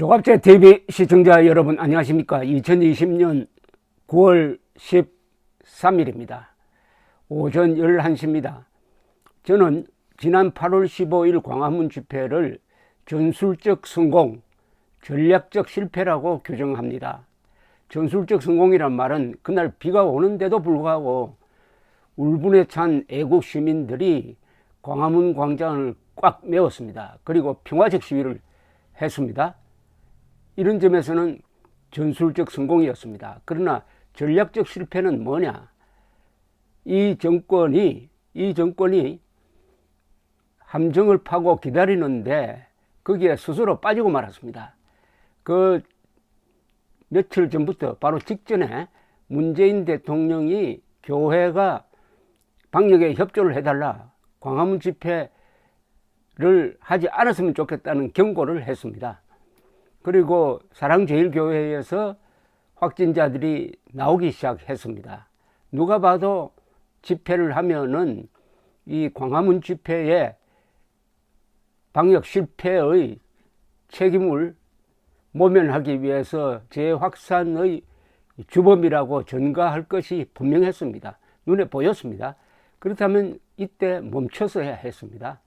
조갑제 TV 시청자 여러분 안녕하십니까. 2020년 9월 13일입니다. 오전 11시입니다. 저는 지난 8월 15일 광화문 집회를 전술적 성공, 전략적 실패라고 규정합니다. 전술적 성공이란 말은 그날 비가 오는데도 불구하고 울분에 찬 애국 시민들이 광화문 광장을 꽉 메웠습니다. 그리고 평화적 시위를 했습니다. 이런 점에서는 전술적 성공이었습니다. 그러나 전략적 실패는 뭐냐? 이 정권이 함정을 파고 기다리는데 거기에 스스로 빠지고 말았습니다. 그 며칠 전부터 바로 직전에 문재인 대통령이 교회가 방역에 협조를 해달라, 광화문 집회를 하지 않았으면 좋겠다는 경고를 했습니다. 그리고 사랑제일교회에서 확진자들이 나오기 시작했습니다. 누가 봐도 집회를 하면은 이 광화문 집회의 방역 실패의 책임을 모면하기 위해서 재확산의 주범이라고 전가할 것이 분명했습니다. 눈에 보였습니다. 그렇다면 이때 멈춰서야 했습니다.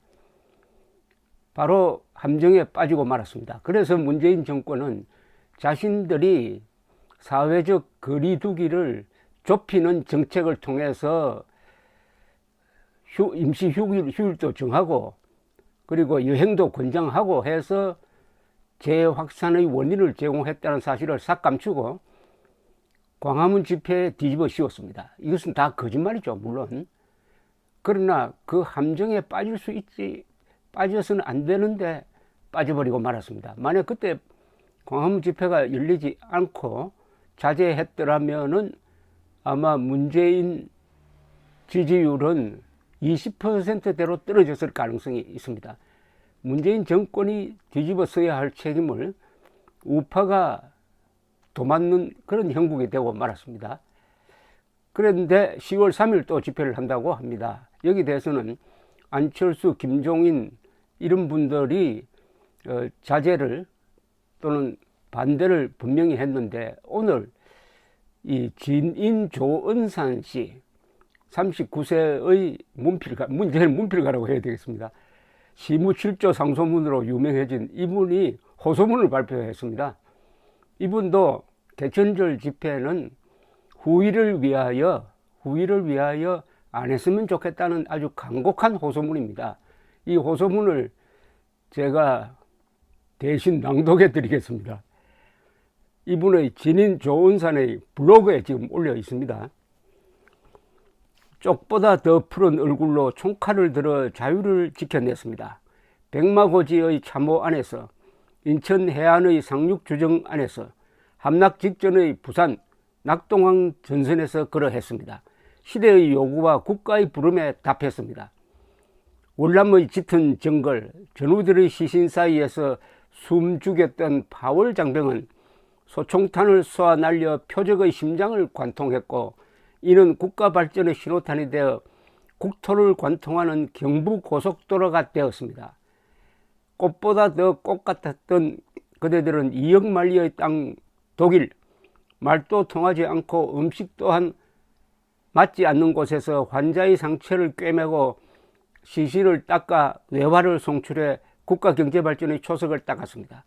바로 함정에 빠지고 말았습니다. 그래서 문재인 정권은 자신들이 사회적 거리두기를 좁히는 정책을 통해서 임시 휴일도 정하고 그리고 여행도 권장하고 해서 재확산의 원인을 제공했다는 사실을 싹 감추고 광화문 집회에 뒤집어 씌웠습니다. 이것은 다 거짓말이죠, 물론. 그러나 그 함정에 빠질 수 있지, 빠져서는 안 되는데 빠져버리고 말았습니다. 만약 그때 광화문 집회가 열리지 않고 자제했더라면은 아마 문재인 지지율은 20%대로 떨어졌을 가능성이 있습니다. 문재인 정권이 뒤집어 써야 할 책임을 우파가 도맡는 그런 형국이 되고 말았습니다. 그런데 10월 3일 또 집회를 한다고 합니다. 여기 대해서는 안철수, 김종인 이런 분들이 자제를 또는 반대를 분명히 했는데, 오늘 이 진인 조은산 씨 39세의 문필가라고 해야 되겠습니다. 시무 7조 상소문으로 유명해진 이분이 호소문을 발표했습니다. 이분도 개천절 집회는 후일을 위하여 안 했으면 좋겠다는 아주 간곡한 호소문입니다. 이 호소문을 제가 대신 낭독해 드리겠습니다. 이분의 진인 조은산의 블로그에 지금 올려 있습니다. 쪽보다 더 푸른 얼굴로 총칼을 들어 자유를 지켜냈습니다. 백마고지의 참호 안에서, 인천 해안의 상륙주정 안에서, 함락 직전의 부산 낙동강 전선에서 그러했습니다. 시대의 요구와 국가의 부름에 답했습니다. 월남의 짙은 정글, 전우들의 시신 사이에서 숨죽였던 파월 장병은 소총탄을 쏘아 날려 표적의 심장을 관통했고, 이는 국가 발전의 신호탄이 되어 국토를 관통하는 경부고속도로가 되었습니다. 꽃보다 더 꽃 같았던 그대들은 2억 만리의 땅 독일, 말도 통하지 않고 음식 또한 맞지 않는 곳에서 환자의 상처를 꿰매고 시신을 닦아 외화를 송출해 국가 경제 발전의 초석을 닦았습니다.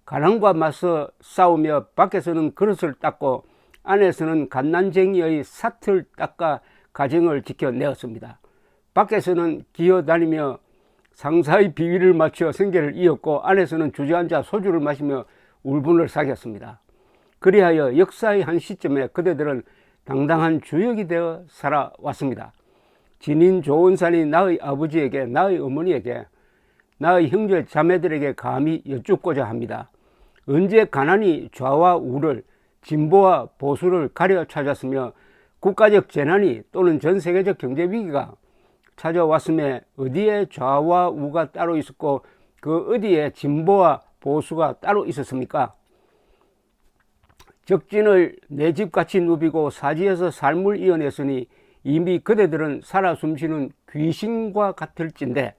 가난과 맞서 싸우며 밖에서는 그릇을 닦고 안에서는 갓난쟁이의 사틀 닦아 가정을 지켜내었습니다. 밖에서는 기어다니며 상사의 비위를 맞춰 생계를 이었고 안에서는 주저앉아 소주를 마시며 울분을 사겼습니다. 그리하여 역사의 한 시점에 그대들은 당당한 주역이 되어 살아왔습니다. 진인 조은산이 나의 아버지에게, 나의 어머니에게, 나의 형제 자매들에게 감히 여쭙고자 합니다. 언제 가난이 좌와 우를, 진보와 보수를 가려 찾았으며 국가적 재난이 또는 전 세계적 경제 위기가 찾아왔음에 어디에 좌와 우가 따로 있었고 그 어디에 진보와 보수가 따로 있었습니까? 적진을 내 집같이 누비고 사지에서 삶을 이어냈으니 이미 그대들은 살아 숨쉬는 귀신과 같을진데,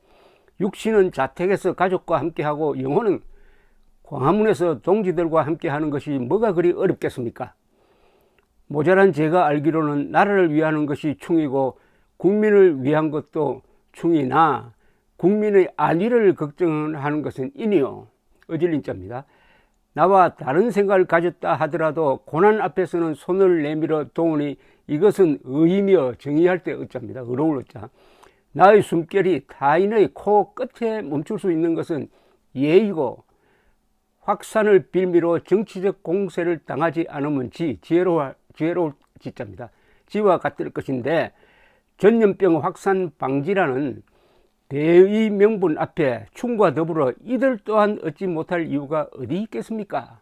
육신은 자택에서 가족과 함께하고 영혼은 광화문에서 동지들과 함께 하는 것이 뭐가 그리 어렵겠습니까? 모자란 제가 알기로는 나라를 위하는 것이 충이고 국민을 위한 것도 충이나 국민의 안위를 걱정하는 것은 인이요. 어질린자입니다. 나와 다른 생각을 가졌다 하더라도 고난 앞에서는 손을 내밀어 도우니 이것은 의이며 정의할 때 어자입니다. 의로울 어자. 나의 숨결이 타인의 코 끝에 멈출 수 있는 것은 예의고 확산을 빌미로 정치적 공세를 당하지 않으면 지혜로울 지자입니다. 지와 같을 것인데 전염병 확산 방지라는 대의 명분 앞에 충과 더불어 이들 또한 얻지 못할 이유가 어디 있겠습니까?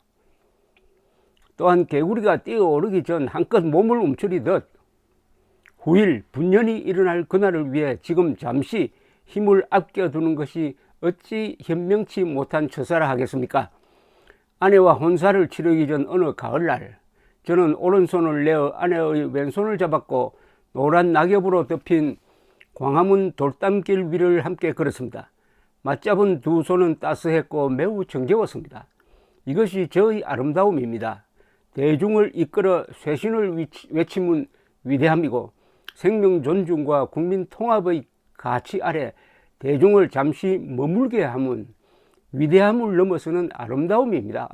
또한 개구리가 뛰어오르기 전 한껏 몸을 움츠리듯 후일 분연이 일어날 그날을 위해 지금 잠시 힘을 아껴두는 것이 어찌 현명치 못한 처사라 하겠습니까? 아내와 혼사를 치르기 전 어느 가을날 저는 오른손을 내어 아내의 왼손을 잡았고 노란 낙엽으로 덮인 광화문 돌담길 위를 함께 걸었습니다. 맞잡은 두 손은 따스했고 매우 정겨웠습니다. 이것이 저의 아름다움입니다. 대중을 이끌어 쇄신을 외치는 위대함이고 생명 존중과 국민 통합의 가치 아래 대중을 잠시 머물게 함은 위대함을 넘어서는 아름다움입니다.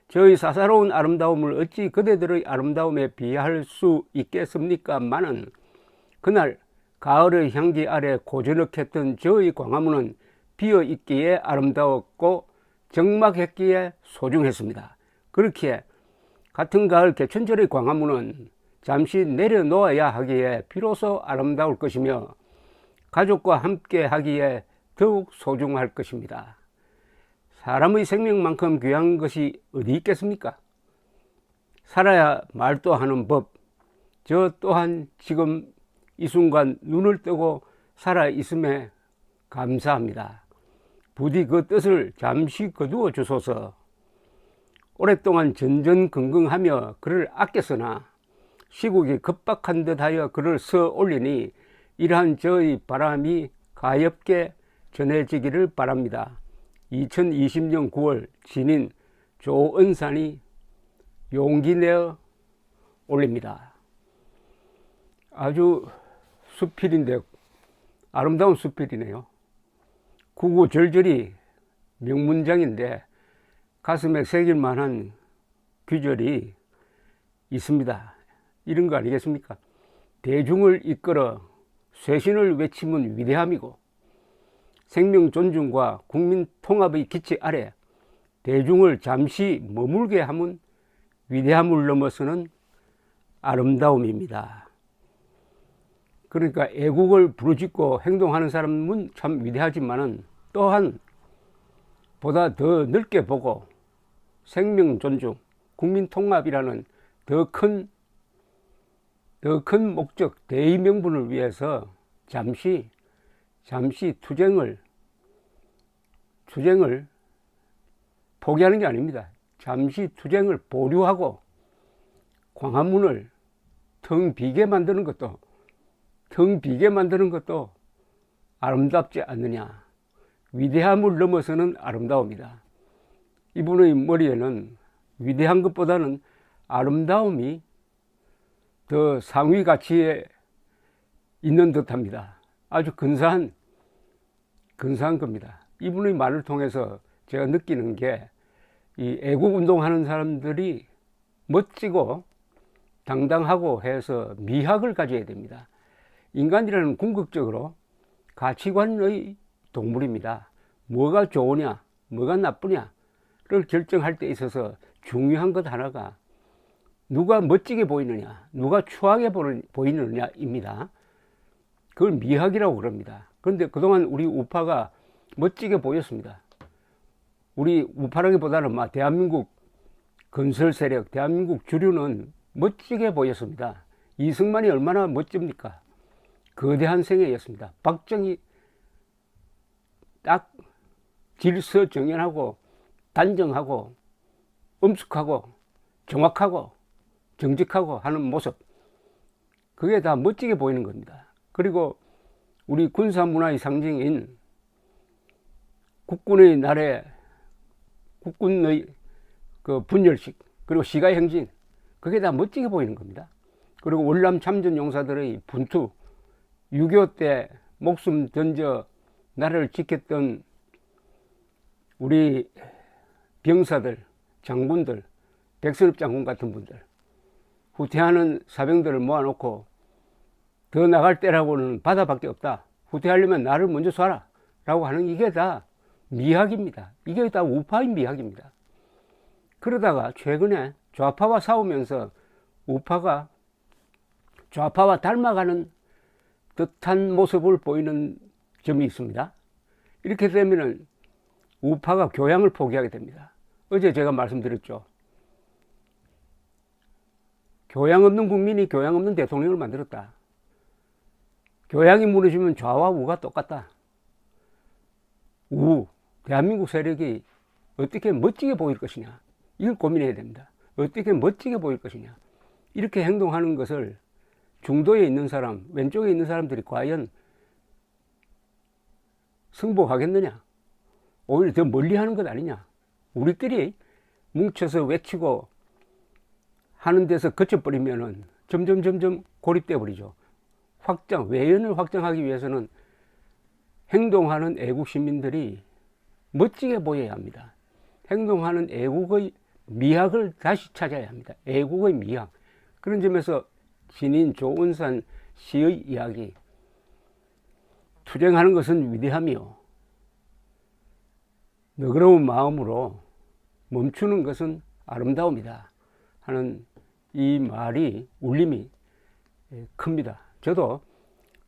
저의 사사로운 아름다움을 어찌 그대들의 아름다움에 비할 수 있겠습니까마는 그날 가을의 향기 아래 고즈넉했던 저의 광화문은 비어있기에 아름다웠고 적막했기에 소중했습니다. 그렇기에 같은 가을 개천절의 광화문은 잠시 내려놓아야 하기에 비로소 아름다울 것이며 가족과 함께 하기에 더욱 소중할 것입니다. 사람의 생명만큼 귀한 것이 어디 있겠습니까? 살아야 말도 하는 법, 저 또한 지금 이 순간 눈을 뜨고 살아있음에 감사합니다. 부디 그 뜻을 잠시 거두어 주소서. 오랫동안 전전긍긍하며 그를 아꼈으나 시국이 급박한 듯하여 그를 써 올리니 이러한 저의 바람이 가엾게 전해지기를 바랍니다. 2020년 9월 진인 조은산이 용기 내어 올립니다. 아주 수필인데 아름다운 수필이네요. 구구절절이 명문장인데 가슴에 새길 만한 귀절이 있습니다. 이런 거 아니겠습니까? 대중을 이끌어 쇄신을 외치면 위대함이고 생명 존중과 국민 통합의 기치 아래 대중을 잠시 머물게 하면 위대함을 넘어서는 아름다움입니다. 그러니까 애국을 부르짖고 행동하는 사람은 참 위대하지만은 또한 보다 더 넓게 보고 생명 존중, 국민 통합이라는 더 큰 목적, 대의 명분을 위해서 잠시 투쟁을 포기하는 게 아닙니다. 잠시 투쟁을 보류하고 광화문을 텅 비게 만드는 것도 아름답지 않느냐. 위대함을 넘어서는 아름다움이다. 이분의 머리에는 위대한 것보다는 아름다움이 더 상위 가치에 있는 듯합니다. 아주 근사한 겁니다. 이분의 말을 통해서 제가 느끼는 게 이 애국운동하는 사람들이 멋지고 당당하고 해서 미학을 가져야 됩니다. 인간이라는 궁극적으로 가치관의 동물입니다. 뭐가 좋으냐, 뭐가 나쁘냐를 결정할 때 있어서 중요한 것 하나가 누가 멋지게 보이느냐, 누가 추하게 보이느냐입니다. 그걸 미학이라고 그럽니다. 그런데 그동안 우리 우파가 멋지게 보였습니다. 우리 우파라기보다는 대한민국 건설 세력, 대한민국 주류는 멋지게 보였습니다. 이승만이 얼마나 멋집니까? 거대한 생애였습니다. 박정희 딱 질서정연하고 단정하고 엄숙하고 정확하고 정직하고 하는 모습, 그게 다 멋지게 보이는 겁니다. 그리고 우리 군사문화의 상징인 국군의 날에 국군의 그 분열식, 그리고 시가행진, 그게 다 멋지게 보이는 겁니다. 그리고 월남 참전 용사들의 분투, 6.25 때 목숨 던져 나라를 지켰던 우리 병사들, 장군들, 백선엽 장군 같은 분들, 후퇴하는 사병들을 모아놓고 더 나갈 때라고는 바다밖에 없다. 후퇴하려면 나를 먼저 쏴라 라고 하는, 이게 다 미학입니다. 이게 다 우파의 미학입니다. 그러다가 최근에 좌파와 싸우면서 우파가 좌파와 닮아가는 듯한 모습을 보이는 점이 있습니다. 이렇게 되면은 우파가 교양을 포기하게 됩니다. 어제 제가 말씀드렸죠. 교양 없는 국민이 교양 없는 대통령을 만들었다. 교양이 무너지면 좌와 우가 똑같다. 대한민국 세력이 어떻게 멋지게 보일 것이냐, 이걸 고민해야 됩니다. 어떻게 멋지게 보일 것이냐, 이렇게 행동하는 것을 중도에 있는 사람, 왼쪽에 있는 사람들이 과연 승복하겠느냐, 오히려 더 멀리 하는 것 아니냐. 우리끼리 뭉쳐서 외치고 하는 데서 그쳐버리면은 점점 고립돼 버리죠. 외연을 확장하기 위해서는 행동하는 애국 시민들이 멋지게 보여야 합니다. 행동하는 애국의 미학을 다시 찾아야 합니다. 애국의 미학. 그런 점에서 신인 조은산 씨의 이야기, 투쟁하는 것은 위대하며 너그러운 마음으로 멈추는 것은 아름다움이다 하는 이 말이, 울림이 큽니다. 저도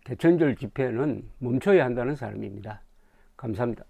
개천절 집회는 멈춰야 한다는 사람입니다. 감사합니다.